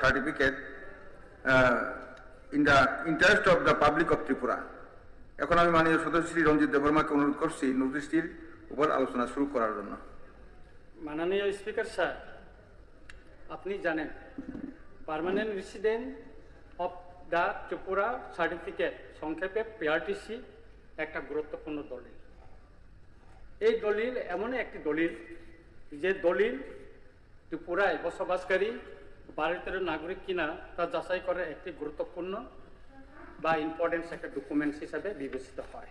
certificate in the interest of the public of Tripura. এখন আমি মাননীয় সদস্য শ্রী রঞ্জিত দেববর্মাকে অনুরোধ করছি নোটিশটির উপর আলোচনা শুরু করার জন্য। মাননীয় স্পিকার স্যার, আপনি জানেন permanent resident of the Tripura certificate সংক্ষেপে পিআরটিসি একটা গুরুত্বপূর্ণ দলিল। এই দলিল এমন একটি দলিল যে দলিল ত্রিপুরায় বসবাসকারী ভারতের নাগরিক কিনা তা যাচাই করে একটি গুরুত্বপূর্ণ বা ইম্পর্টেন্স একটা ডকুমেন্টস হিসাবে বিবেচিত হয়।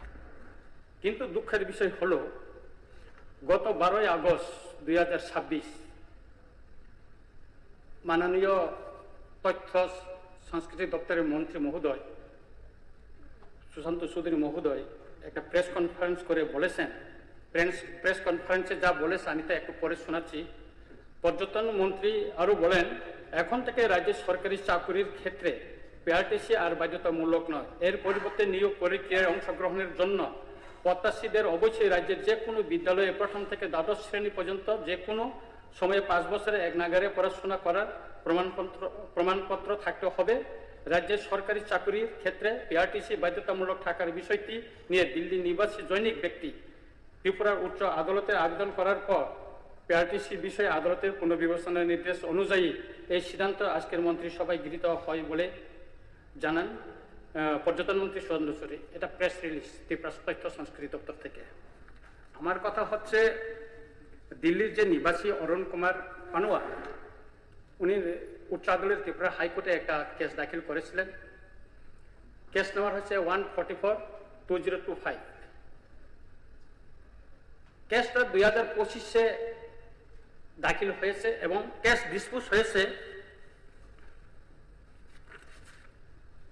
কিন্তু দুঃখের বিষয় হলো গত 12ই আগস্ট 2026 মাননীয় তথ্য সংস্কৃতি দপ্তরের মন্ত্রী মহোদয় সুশান্ত চৌধুরী মহোদয় একটা প্রেস কনফারেন্স করে বলেছেন, প্রেস কনফারেন্সে যা বলেছে আমি তা একটু পরে শোনাচ্ছি। পর্যটন মন্ত্রী আরও বলেন, এখন থেকে রাজ্যের সরকারি চাকরির ক্ষেত্রে পিআরটিসি আর বাধ্যতামূলক নয়। এর পরিবর্তে নিয়োগ পরীক্ষায় অংশগ্রহণের জন্য প্রত্যাশীদের অবশ্যই রাজ্যের যে কোনো বিদ্যালয়ে প্রথম থেকে দ্বাদশ শ্রেণী পর্যন্ত যে কোনো সময়ে 5 বছরে এক নাগারে পড়াশোনা করার প্রমাণপত্র থাকতে হবে। রাজ্যের সরকারি চাকরির ক্ষেত্রে পিআরটিসি বাধ্যতামূলক থাকার বিষয়টি নিয়ে দিল্লি নিবাসী জৈনিক ব্যক্তি ত্রিপুরার উচ্চ আদালতে আবেদন করার পর পিআরটিসি বিষয়ে আদালতের পুনর্বিবেচনার নির্দেশ অনুযায়ী এই সিদ্ধান্ত আজকের মন্ত্রিসভায় গৃহীত হয় বলে জানান পর্যটন মন্ত্রী সুরেন্দ্র চৌধুরী। এটা প্রেস রিলিজ ত্রিপুরা তথ্য সংস্কৃতি দপ্তর থেকে। আমার কথা হচ্ছে, দিল্লির যে নিবাসী অরুণ কুমার পানোয়া, উনি উচ্চ আদালতের ত্রিপুরা হাইকোর্টে একটা কেস দাখিল করেছিলেন। কেস নাম্বার হচ্ছে 144/2025। কেসটা 2025-এ দাখিল হয়েছে এবং কেস ডিসপোজ হয়েছে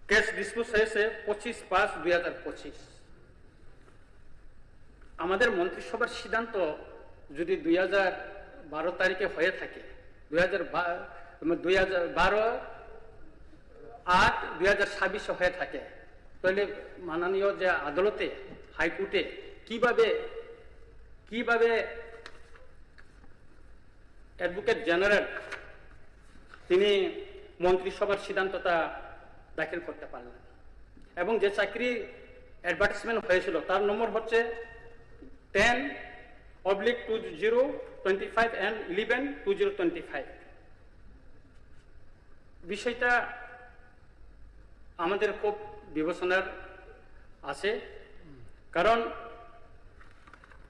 25/5/2025। আমাদের মন্ত্রিসভার সিদ্ধান্ত যদি 2012 তারিখে হয়ে থাকে, 12/8/2026 হয়ে থাকে, তাহলে মাননীয় যে আদালতে হাইকোর্টে কিভাবে অ্যাডভোকেট জেনারেল তিনি মন্ত্রিসভার সিদ্ধান্তটা দাখিল করতে পারলেন। এবং যে চাকরি অ্যাডভার্টাইজমেন্ট হয়েছিল তার নম্বর হচ্ছে 10/2025 and 11/2025। বিষয়টা আমাদের খুব বিবেচনার আছে, কারণ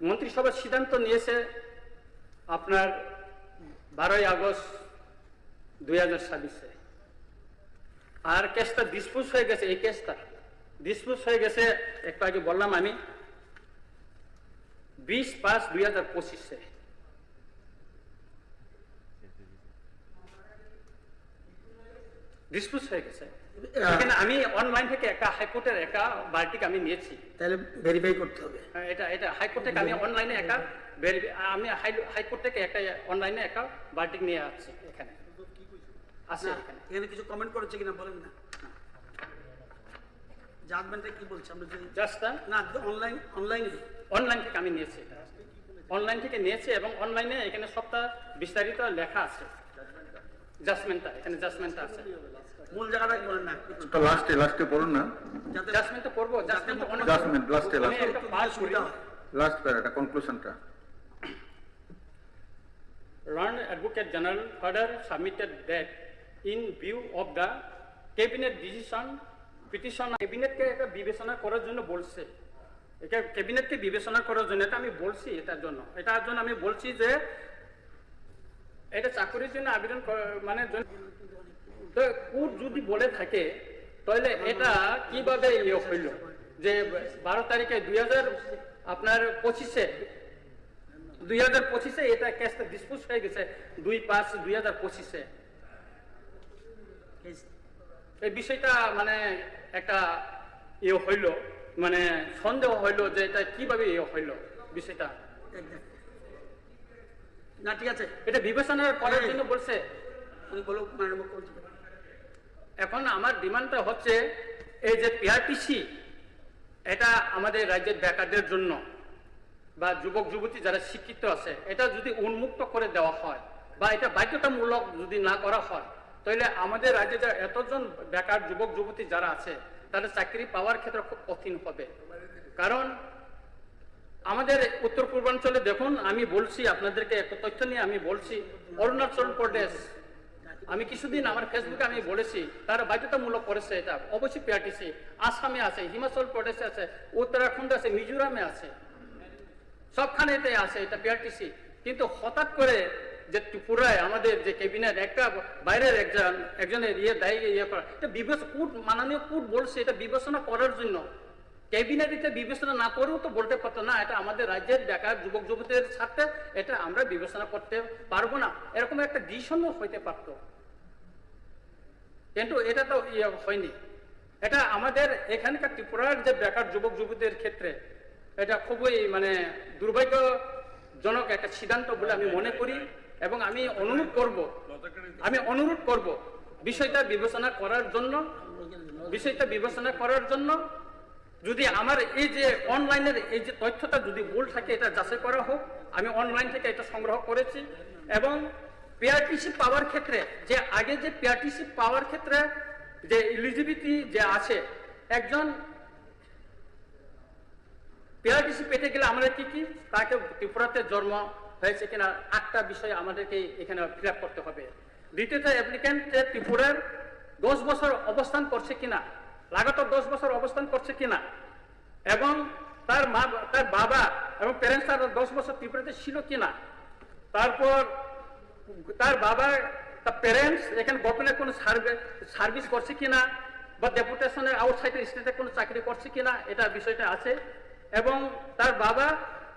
মন্ত্রিসভার সিদ্ধান্ত নিয়েছে আপনার 12ই আগস্ট 2026-এ, আর কেসটা ডিসপোজ হয়ে গেছে। এই কেসটা ডিসপোজ হয়ে গেছে একটু আগে বললাম আমি 20/5/2025-এ। ডিসপোজ হয়ে গেছে। এখানে আমি অনলাইন থেকে একটা হাইকোর্টের একটা বার্টিক আমি নিয়েছি, তাহলে ভেরিফাই করতে হবে। এটা হাইকোর্ট থেকে আমি অনলাইনে একটা হাইকোর্ট থেকে একটা অনলাইনে একটা বার্টিক নিয়ে আসছি। এখানে আছে, এখানে কিছু কমেন্ট করেছে কিনা বলেন না। জাজমেন্টে কি বলছে আমরা জাস্ট না অনলাইন থেকে আমি নিয়েছি, অনলাইন থেকে নিয়েছি এবং অনলাইনে এখানে সবটা বিস্তারিত লেখা আছে। জাজমেন্টটা এখানে জাজমেন্টটা আছে, মূল জায়গাটা বলেন না, তো লাস্টে পড়ুন না। জাজমেন্টটা পড়বো, জাজমেন্ট লাস্ট প্যারাটা কনক্লুশনটা। Learned Advocate General further submitted that in view of the cabinet decision petition, ক্যাবিনেটকে এটা বিবেচনা করার জন্য বলছে, এটা ক্যাবিনেটকে বিবেচনা করার জন্য, এটা আমি বলছি, এটার জন্য আমি বলছি যে এটা চাকরির জন্য আবেদন মানে কোর্ট যদি বলে থাকে তাহলে এটা কিভাবে হইল যে 12 তারিখে 2025-এ এটা কেসটা ডিসপোজ হয়ে গেছে 2/5/2025-এ। এই বিষয়টা মানে একটা হইল, মানে সন্দেহ হইল যে এটা কিভাবে হইল বিষয়টা। না ঠিক আছে, এটা বিবেচনা করার জন্য বলছে। এখন আমার ডিমান্ডটা হচ্ছে এই যে পিআরটিসি, এটা আমাদের রাজ্যের বেকারদের জন্য বা যুবক যুবতী যারা শিক্ষিত আছে, এটা যদি উন্মুক্ত করে দেওয়া হয় বা এটা বাধ্যতামূলক যদি না করা হয়, তাহলে আমাদের রাজ্যে যে এতজন বেকার যুবক যুবতী যারা আছে তাদের চাকরি পাওয়ার ক্ষেত্রে খুব কঠিন হবে। কারণ আমাদের উত্তর পূর্বাঞ্চলে দেখুন, আমি বলছি আপনাদেরকে একটা তথ্য নিয়ে আমি বলছি, অরুণাচল প্রদেশ, আমি কিছুদিন আমার ফেসবুকে আমি বলেছি তারা বাধ্যতামূলক করেছে এটা, অবশ্যই পিআরটিসি। আসামে আছে, হিমাচল প্রদেশে আছে, উত্তরাখণ্ডে আছে, মিজোরামে আছে, সবখানেতে আছে এটা পিআরটিসি। কিন্তু হঠাৎ করে যে ত্রিপুরায় আমাদের যে ক্যাবিনেট একটা বাইরের একজনের ইয়ে করা, এটা মাননীয় কোর্ট বলছে এটা বিবেচনা করার জন্য। ক্যাবিনেট এটা বিবেচনা না করেও তো বলতে পারতো না এটা আমাদের রাজ্যের বেকার যুবক যুবতীদের সাথে এটা আমরা বিবেচনা করতে পারবো না, এরকম একটা ডিসিশনও হইতে পারতো। কিন্তু এটা তো হয়নি। এটা আমাদের এখানকার ত্রিপুরার যে বেকার যুবক যুবতীদের ক্ষেত্রে এটা খুবই মানে দুর্ভাগ্যজনক একটা সিদ্ধান্ত বলে আমি মনে করি। এবং আমি অনুরোধ করব বিষয়টা বিবেচনা করার জন্য যদি আমার এই যে অনলাইনের এই যে তথ্যটা যদি ভুল থাকে এটা যাচাই করা হোক। আমি অনলাইন থেকে এটা সংগ্রহ করেছি। এবং পিআরটিসি পাওয়ার ক্ষেত্রে যে আগে যে পিআরটিসি পাওয়ার ক্ষেত্রে যে এলিজিবিলিটি যে আছে, একজন পিআরটিসি পেতে গেলে আমাদের কি তাকে ত্রিপুরাতে জন্ম হয়েছে কিনা 8টা বিষয় আমাদেরকে এখানে ফিল আপ করতে হবে। দ্বিতীয়ত, অ্যাপ্লিক্যান্ট ত্রিপুরার 10 বছর অবস্থান করছে কিনা, লাগাতার 10 বছর অবস্থান করছে কিনা, এবং তার বাবা এবং প্যারেন্টস তার 10 বছর ত্রিপুরাতে ছিল কিনা, তারপর তার বাবা তার প্যারেন্টস এখানে গভর্নমেন্টের কোনো সার্ভিস করছে কিনা বা ডেপুটেশনের আউটসাইডের স্টেটে কোনো চাকরি করছে কিনা, এটা বিষয়টা আছে। এবং তার বাবা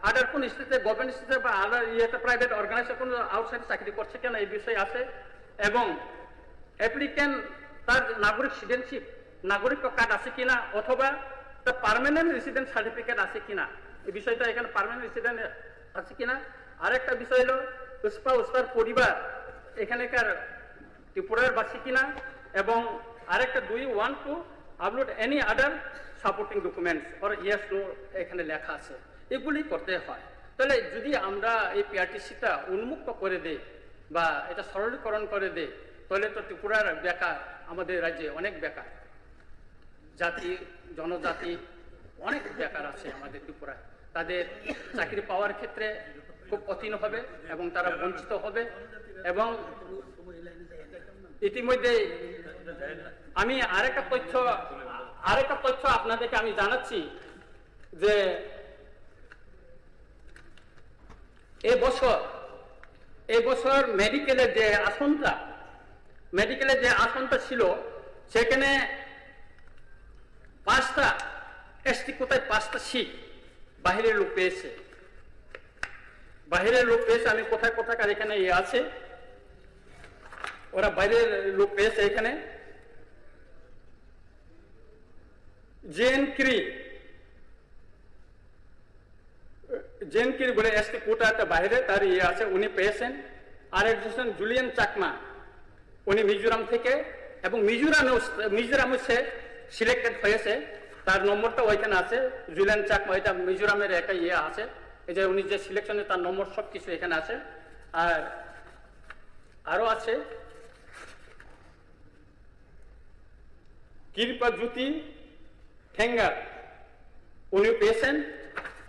আদার কোন স্টেটে গভর্নমেন্ট স্টেটে বা আদার প্রাইভেট অর্গানাইজেশন কোনো আউটসাইডে চাকরি করছে কিনা এই বিষয় আছে। এবং অ্যাপ্লিক্যান্ট তার নাগরিক কার্ড আছে কিনা অথবা তার পার্মানেন্ট রেসিডেন্ট সার্টিফিকেট আছে কিনা, এই বিষয়টা এখানে পার্মানেন্ট রেসিডেন্ট আছে কিনা। আরেকটা বিষয় হলো স্পাউস তার পরিবার এখানেকার ত্রিপুরার বাসী কিনা। এবং আরেকটা do you want to upload any other supporting documents or yes no এখানে লেখা আছে, এগুলি করতে হয়। তাহলে যদি আমরা এই পিআরটিসিটা উন্মুক্ত করে দেই বা এটা সরলীকরণ করে দেই, তাহলে তো ত্রিপুরার বেকার আমাদের রাজ্যে অনেক বেকার জনজাতি অনেক বেকার আছে আমাদের ত্রিপুরায়, তাদের চাকরি পাওয়ার ক্ষেত্রে খুব কঠিন হবে এবং তারা বঞ্চিত হবে। এবং ইতিমধ্যে আমি আরেকটা তথ্য আপনাদেরকে আমি জানাচ্ছি যে এই বছর মেডিকেলের যে আসনটা ছিল সেখানে 5টা এসটি কোটায় 5টা সিট বাহিরের লোক পেয়েছে। আমি কোথায় আর এখানে আছে, ওরা বাইরের লোক পেয়েছে। এখানে জেনক্রি বলে এসটি কোটাটা বাইরে তার আছে, উনি পেয়েছেন। আর একজন জুলিয়ান চাকমা, উনি মিজোরাম থেকে, এবং মিজোরামে সে সিলেক্টেড হয়েছে, তার নম্বরটা ওইখানে আছে। জুলিয়ান চাকমা এটা মিজোরামের একটা আছে, এই যে উনি যে সিলেকশনে তার নম্বর সবকিছু এখানে আছে। আর আরো আছে কৃপা জ্যোতি ঠেঙ্গার, উনি পেয়েছেন।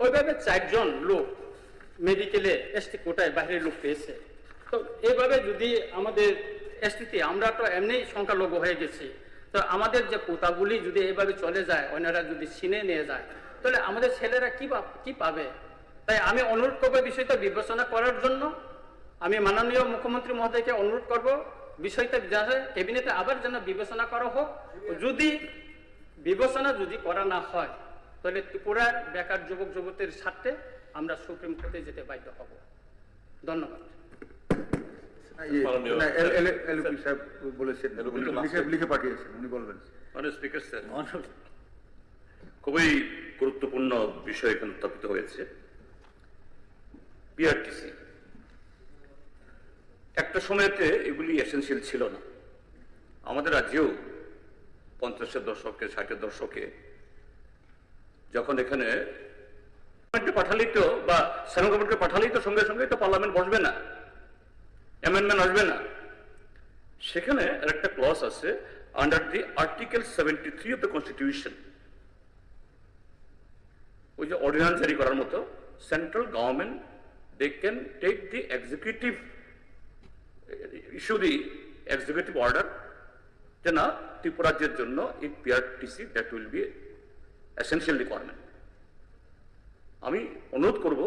ওইভাবে 4জন লোক মেডিকেলে এসটি কোটায় বাইরের লোক পেয়েছে। তো এইভাবে যদি আমাদের এসটিতে, আমরা তো এমনি সংখ্যালঘু হয়ে গেছি, তো আমাদের যে কোটাগুলি যদি এইভাবে চলে যায়, অন্যরা যদি ছিনে নিয়ে যায়, তাহলে আমাদের ছেলেরা কি পাবে? তাই আমি অনুরোধ করবো বিষয়টা বিবেচনা করার জন্য। আমি মাননীয় মুখ্যমন্ত্রী মহোদয়কে অনুরোধ করব বিষয়টা ক্যাবিনেটে আবার যেন বিবেচনা করা হোক। যদি বিবেচনা করা না হয়, তাহলে ত্রিপুরার বেকার যুবক যুবতীর স্বার্থে আমরা সুপ্রিম কোর্টে যেতে বাধ্য হব। ধন্যবাদ। খুবই গুরুত্বপূর্ণ বিষয় এখানে উত্থাপিত হয়েছে। পিআরটিসি একটা সময়তে এগুলি এসেনশিয়াল ছিল না। আমাদের রাজ্যেও 50-এর দশকে 60-এর দশকে যখন এখানে পাঠালেই তো বা সেন্ট্রাল গভর্নমেন্টকে পাঠালেই তো সঙ্গে সঙ্গে তো পার্লামেন্ট বসবে না, অ্যামেন্ডমেন্ট আসবে না। সেখানে একটা ক্লজ আছে, under the article 73 of the constitution, ওই যে অর্ডিন্যান্স জারি করার মতো, central government they can take the executive issue the executive order যে না, ত্রিপুরা রাজ্যের জন্য এই PRTC that will be essential requirement. আমি অনুরোধ করব,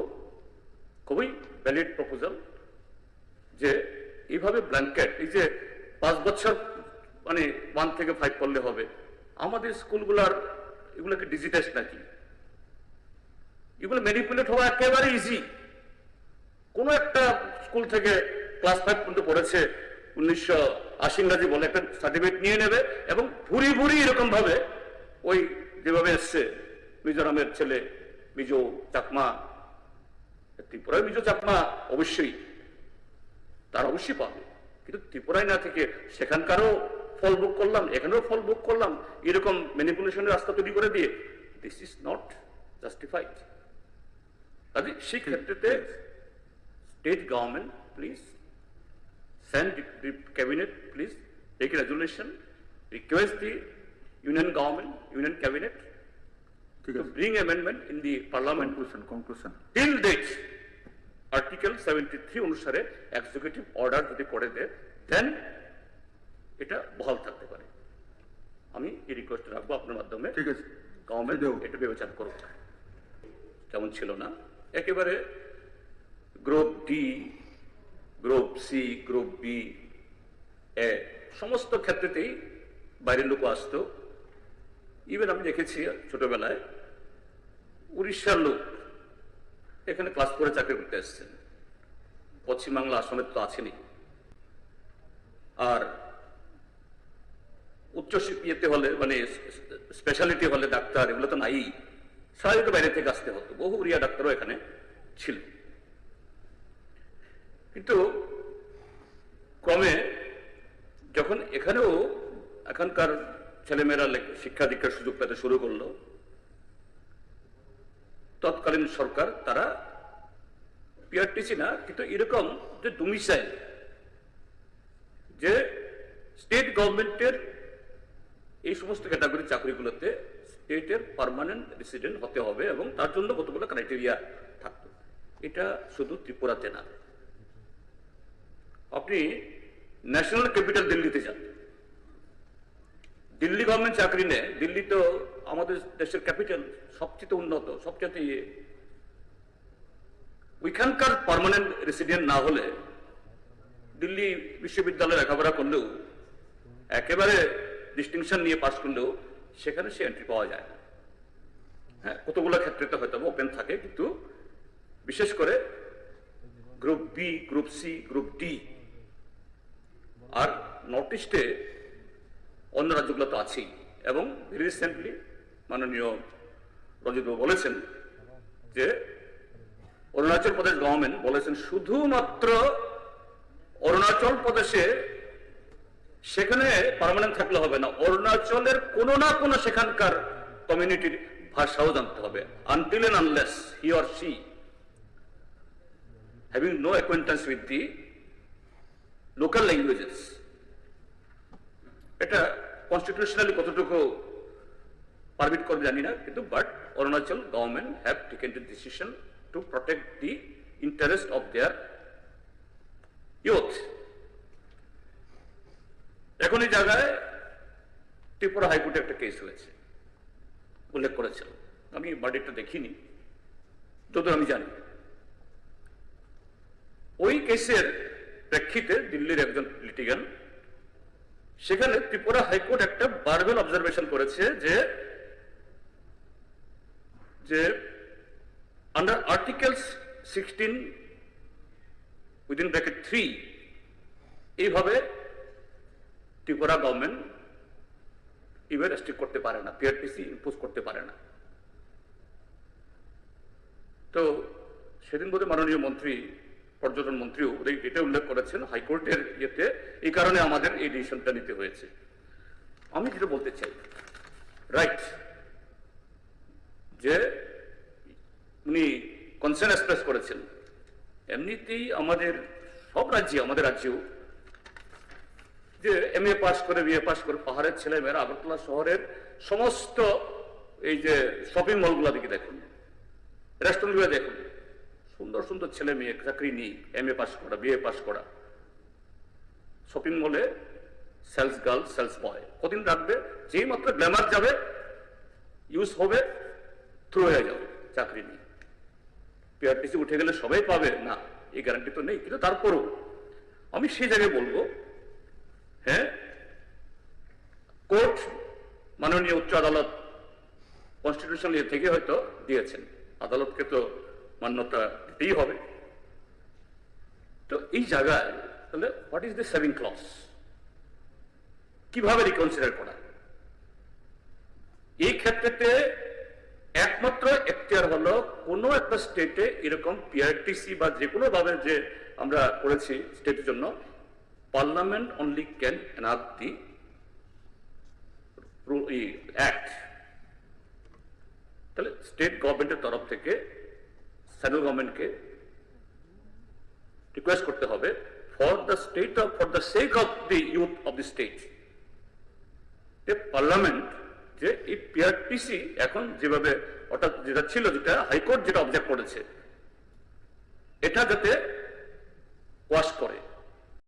খুবই ভ্যালিড প্রপোজাল, যে এইভাবে ব্ল্যাঙ্কেট, এই যে 5 বছর মানে 1 থেকে 5 পড়লে হবে, আমাদের স্কুলগুলার এগুলোকে ডিজিটাইজ নাকি? এগুলো ম্যানিপুলেট হওয়া একেবারে ইজি। কোন একটা স্কুল থেকে ক্লাস 5 পর্যন্ত পড়েছে, 1980 ইংরাজি বলে একটা সার্টিফিকেট নিয়ে নেবে, এবং ভুরি ভুরি এরকম ভাবে ওই যেভাবে এসছে মিজোরামের ছেলে, মিজো চাকমা, ত্রিপুরায় মিজো চাকমা অবশ্যই তার অবশ্যই পাবে, কিন্তু ত্রিপুরায় না থেকে সেখানকারও ফল ভোগ করলাম, এখানেও ফল ভোগ করলাম, এরকম ম্যানিপুলেশনের রাস্তা তৈরি করে দিয়ে, দিস ইজ নট জাস্টিফাইড। কাজে সেই ক্ষেত্রে state government please send the cabinet, please take a resolution, request the union government, union cabinet ঠিক to আছে, bring amendment in the parliament conclusion till date article 73 অনুসারে executive order যদি করে দেয়, then এটা বহাল থাকতে পারে। আমি এই রিকোয়েস্ট রাখবো আপনার মাধ্যমে, ঠিক আছে, গভর্নমেন্ট দেব। এটা বিবেচনা করুক। তেমন ছিল না, একেবারে group D, group C, group B, এ সমস্ত ক্ষেত্রেতেই বাইরের লোক আসতো। ইভেন আমি দেখেছি ছোটবেলায় উড়িষ্যার লোক এখানে ক্লাস করে চাকরি করতে এসছেন, পশ্চিমবাংলা আসামের তো আছেনি। আর উচ্চ ইয়েতে হলে মানে স্পেশালিটি হলে ডাক্তার এগুলো তো নাই, স্বাভাবিক বাইরে থেকে আসতে হতো। বহু উড়িয়া ডাক্তারও এখানে ছিল, কিন্তু ক্রমে যখন এখানেও এখানকার ছেলেমেয়েরা শিক্ষা দীক্ষার সুযোগ পেতে শুরু করলো, তৎকালীন সরকার তারা পিআরটিসি না, কিন্তু এরকম যে ডোমিসাইল, যে স্টেট গভর্নমেন্টের এই সমস্ত ক্যাটাগরি চাকরিগুলোতে স্টেটের পার্মানেন্ট রেসিডেন্ট হতে হবে, এবং তার জন্য কতগুলো ক্রাইটেরিয়া থাকতো। এটা শুধু ত্রিপুরাতে না, আপনি ন্যাশনাল ক্যাপিটাল দিল্লিতে যান, দিল্লি গভর্নমেন্ট চাকরি নেয়। দিল্লি তো আমাদের দেশের ক্যাপিটাল, সবচেয়ে উন্নত, সবচেয়ে ওইখানকার পার্মানেন্ট রেসিডেন্ট না হলে দিল্লি বিশ্ববিদ্যালয়ে লেখাপড়া করলেও, একেবারে ডিস্টিংশন নিয়ে পাস করলেও সেখানে সে এন্ট্রি পাওয়া যায় না। হ্যাঁ, কতগুলো ক্ষেত্রে তো হয়তো ওপেন থাকে, কিন্তু বিশেষ করে group B, group C, group D, আর নর্থ ইস্টে অন্য রাজ্যগুলো তো আছেই। এবং ভেরি রিসেন্টলি মাননীয় রঞ্জিতবাবু বলেছেন যে অরুণাচল প্রদেশ গভর্নমেন্ট বলেছেন শুধুমাত্র অরুণাচল প্রদেশে সেখানে পার্মানেন্ট থাকলে হবে না, অরুণাচলের কোনো না কোনো সেখানকার কমিউনিটির ভাষাও জানতে হবে, until and unless he or she having no acquaintance with the local languages. এটা কনস্টিটিউশনালি কতটুকু পারমিট করবে জানি না, কিন্তু but Arunachal government have taken the decision to protect the interest of their youth. এখন এই জায়গায় ত্রিপুরা হাইকোর্টে একটা কেস হয়েছে, উল্লেখ করেছিল, আমি বার্ডিকটা দেখিনি, যতদূর আমি জানি। ওই কেসের প্রেক্ষিতে দিল্লির একজন লিটিগান, সেখানে ত্রিপুরা হাইকোর্ট একটা বারবেল অবজারভেশন করেছে যে আন্ডার আর্টিকেলস 16 উইদিন ব্র্যাকেট 3 এইভাবে ত্রিপুরা গভর্নমেন্ট ইভেন রেস্ট্রিক্ট করতে পারে না, পিআরটিসি ইম্পোজ করতে পারে না। তো সেদিন বোধহয় মাননীয় মন্ত্রী, পর্যটন মন্ত্রীও এটা উল্লেখ করেছেন হাইকোর্টের ইয়েতে, এই কারণে আমাদের এই ডিসিশনটা নিতে হয়েছে। আমি যেটা বলতে চাই, রাইট, যে উনি কনসার্ন এক্সপ্রেস করেছেন, এমনিতেই আমাদের সব রাজ্যে, আমাদের রাজ্যেও যে MA পাস করে BA পাস করে পাহাড়ের ছেলেমেয়েরা আগরতলা শহরের সমস্ত এই যে শপিং মলগুলো দিকে দেখুন, রেস্টুরেন্টগুলো দেখুন, সুন্দর সুন্দর ছেলে মেয়ে চাকরি নিয়ে MA পাস করা BA পাস করা, শপিং মলে সেলস গার্ল সেলস বয় কদিন রাখবে, যেই মাত্র গ্ল্যামার যাবে ইউজ হবে থ্রু হয়ে যাবে চাকরি নিয়ে। PRTC উঠে গেলে সবাই পাবে না, এই গ্যারান্টি তো নেই, কিন্তু তারপরও আমি সেই জায়গায় বলবো, হ্যাঁ কোর্ট মাননীয় উচ্চ আদালত কনস্টিটিউশনাল ইয়ে থেকে হয়তো দিয়েছেন, আদালতকে তো মান্যতা দিতেই হবে। তো এই জায়গায় তাহলে what is the saving clause, কিভাবে রিকনসিডার করা? এই ক্ষেত্রেতে একমাত্র এখতিয়ার হলো কোনো একটা স্টেটে এরকম PRTC বা যে কোনো ভাবে যে আমরা করেছি স্টেটের জন্য, parliament only can enact the act. তাহলে স্টেট গভর্নমেন্টের তরফ থেকে সেন্ট্রাল গভর্নমেন্টকে রিকোয়েস্ট করতে হবে for the sake of the youth of the state, parliament যে এই PRTC এখন যেভাবে অর্থাৎ যেটা ছিল, যেটা হাইকোর্ট যেটা অবজেক্ট করেছে, এটা যাতে ওয়াশ করে।